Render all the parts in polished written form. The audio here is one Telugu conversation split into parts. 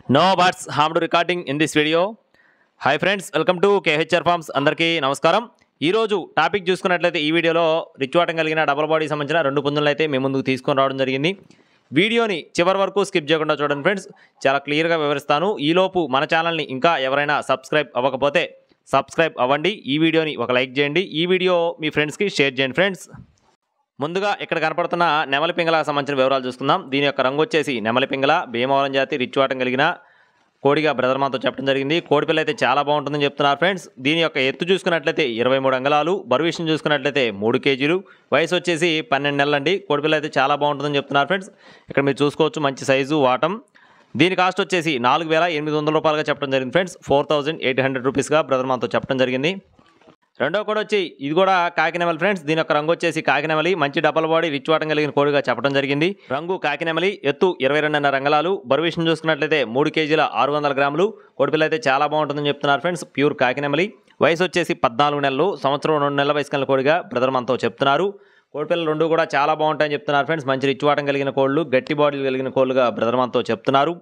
No butts harmed recording in this video. Hi friends, welcome to KHR forms. అందరికీ నమస్కారం. ఈరోజు టాపిక్ చూసుకున్నట్లయితే ఈ వీడియోలో రిచ్ వాటం కలిగిన డబల్ బాడీ సంబంధించిన 2 పుంజులను అయితే మేము ముందుకు తీసుకొని రావడం జరిగింది. వీడియోని చివరి వరకు స్కిప్ చేయకుండా చూడండి ఫ్రెండ్స్, చాలా క్లియర్గా వివరిస్తాను. ఈలోపు మన ఛానల్ని ఇంకా ఎవరైనా సబ్స్క్రైబ్ అవ్వకపోతే సబ్స్క్రైబ్ అవ్వండి. ఈ వీడియోని ఒక లైక్ చేయండి. ఈ వీడియో మీ ఫ్రెండ్స్కి షేర్ చేయండి ఫ్రెండ్స్. ముందుగా ఇక్కడ కనపడుతున్న నెమలి పింగళకు సంబంధించిన వివరాలు చూసుకుందాం. దీని యొక్క రంగు వచ్చేసి నెమలి పింగళ, భీమవరం జాతి, రిచ్ వాటం కలిగిన కోడిగా బ్రదర్ మాతో చెప్పడం జరిగింది. కోడి పిల్ల అయితే చాలా బాగుంటుందని చెప్తున్నారు ఫ్రెండ్స్. దీని యొక్క ఎత్తు చూసుకున్నట్లయితే 23 అంగుళాలు, బరువు విషయం చూసుకున్నట్లయితే 3 కేజీలు, వయసు వచ్చేసి 12 నెలలండి. కోడి పిల్ల అయితే చాలా బాగుంటుందని చెప్తున్నారు ఫ్రెండ్స్. ఇక్కడ మీరు చూసుకోవచ్చు, మంచి సైజు వాటం. దీని కాస్ట్ వచ్చేసి 4,800 రూపాయలుగా చెప్పడం జరిగింది ఫ్రెండ్స్. 4,800 రూపీస్గా బ్రదర్ మాతో చెప్పడం జరిగింది. రెండో కోడి వచ్చి ఇది కూడా కాకినెమలి ఫ్రెండ్స్. దీని యొక్క రంగు వచ్చేసి కాకినెమలి, మంచి డబల్ బాడీ, రిచ్ వాటం కలిగిన కోడిగా చెప్పడం జరిగింది. రంగు కాకినెమలి, ఎత్తు 22.5 అంగుళాలు, బరువు విషయం చూసుకున్నట్లయితే 3 కేజీల 600 గ్రాములు. కోడిపిల్ల అయితే చాలా బాగుంటుందని చెప్తున్నారు ఫ్రెండ్స్. ప్యూర్ కాకినెమలి, వయసు వచ్చేసి 14 నెలలు, సంవత్సరం 2 నెలల వయసు కలిగిన కోడిగా బ్రదర్ మనతో చెప్తున్నారు. కోడిపిల్లలు 2 కూడా చాలా బాగుంటాయని చెప్తున్నారు ఫ్రెండ్స్. మంచి రిచ్ వాటం కలిగిన కోళ్ళు, గట్టి బాడీలు కలిగిన కోళ్ళుగా బ్రదర్ మనతో చెప్తున్నారు.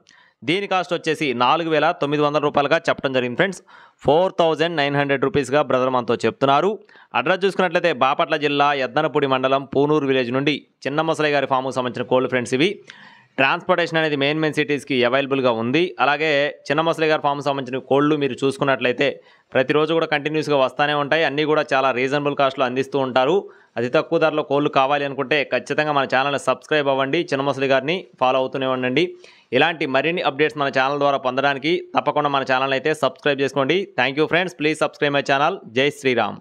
దీని కాస్ట్ వచ్చేసి 4,900 రూపాయలుగా చెప్పడం జరిగింది ఫ్రెండ్స్. 4,900 రూపీస్గా బ్రదర్ మనతో చెప్తున్నారు. అడ్రస్ చూసుకున్నట్లయితే బాపట్ల జిల్లా యద్దనపూడి మండలం పూనూరు విలేజ్ నుండి చిన్న ముసలి గారి ఫామ్కు సంబంధించిన కోళ్ళు ఫ్రెండ్స్. ఇవి ట్రాన్స్పోర్టేషన్ అనేది మెయిన్ సిటీస్కి అవైలబుల్గా ఉంది. అలాగే చిన్న ముసలి గారి ఫామ్కి సంబంధించిన కోళ్ళు మీరు చూసుకున్నట్లయితే ప్రతిరోజు కూడా కంటిన్యూస్గా వస్తూనే ఉంటాయి. అన్నీ కూడా చాలా రీజనబుల్ కాస్ట్లో అందిస్తూ ఉంటారు. అతి తక్కువ ధరలో కోళ్ళు కావాలి అనుకుంటే ఖచ్చితంగా మన ఛానల్ని సబ్స్క్రైబ్ అవ్వండి. చిన్న ముసలి గారిని ఫాలో అవుతూనే ఉండండి. ఇలాంటి మరిన్ని అప్డేట్స్ మన ఛానల్ ద్వారా పొందడానికి తప్పకుండా మన ఛానల్ అయితే సబ్స్క్రైబ్ చేసుకోండి. Thank you friends. Please subscribe my channel. జై శ్రీరామ్.